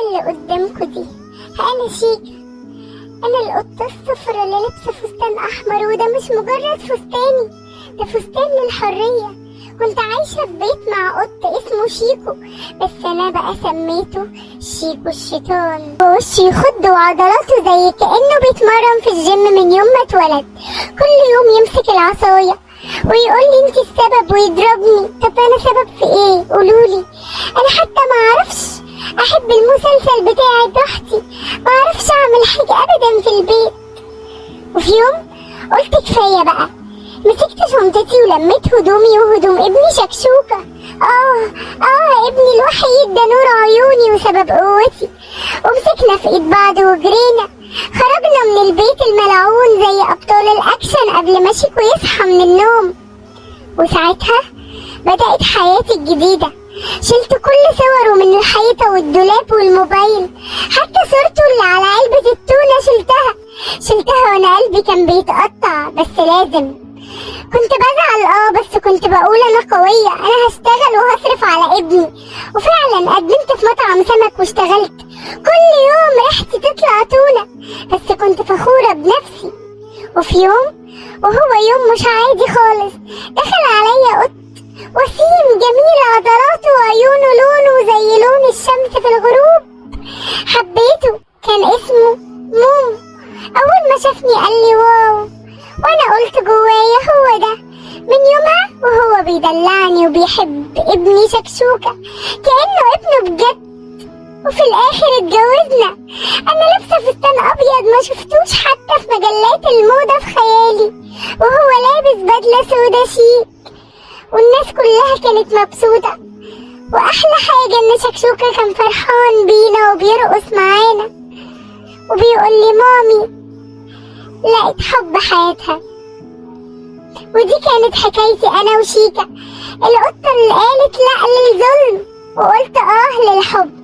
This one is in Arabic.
اللي قدامكوا دي أنا شيكا، أنا القطة الصفرا اللي لابسة فستان أحمر، وده مش مجرد فستاني، ده فستان للحرية. كنت عايشة في بيت مع قط اسمه شيكو، بس أنا بقى سميته شيكو الشيطان. وشه يخض وعضلاته زي كأنه بيتمرن في الجيم من يوم ما اتولد. كل يوم يمسك العصاية ويقول لي انت السبب ويضربني. طب أنا سبب في ايه؟ قولولي. أنا حتى معرفش أحب المسلسل بتاعي براحتي، معرفش أعمل حاجة أبدا في البيت. وفي يوم قلت كفاية بقى، مسكت شنطتي ولميت هدومي وهدوم ابني شكشوكة. ابني الوحيد ده نور عيوني وسبب قوتي. ومسكنا في ايد بعض وجرينا، خرجنا من البيت الملعون زي ابطال الاكشن قبل ما شيكو يصحى من النوم. وساعتها بدأت حياتي الجديدة. شلت كل صوره من الحيطة والدولاب والموبايل، حتى صورته اللي على علبة التونة شلتها وانا قلبي كان بيتقطع، بس لازم. كنت بزعل بس كنت بقول انا قوية، انا هشتغل وهصرف على ابني. وفعلا قدمت في مطعم سمك واشتغلت، كل يوم ريحتي تطلع تونة، بس كنت فخورة بنفسي. وفي يوم وهو يوم مش عادي خالص، دخل عليا قط وسيم جميل، عضلاته وعيونه لونه زي لون الشمس في الغروب. حبيته، كان اسمه مومو. اول ما شافني قال لي واو، وانا قلت جوايا هو ده. من يومها وهو بيدلعني وبيحب ابني شكشوكة كأنه ابنه بجد. وفي الاخر اتجوزنا. انا لابسة فستان ابيض ما شفتوش حتى في مجلات الموضة في خيالي، وهو لابس بدلة سودا شيك، والناس كلها كانت مبسوطة. واحلى حاجة ان شكشوكة كان فرحان بينا وبيرقص معانا وبيقول لي مامي لقيت حب حياتها. ودي كانت حكايتي انا وشيكا، القطة اللي قالت لا للظلم وقلت للحب.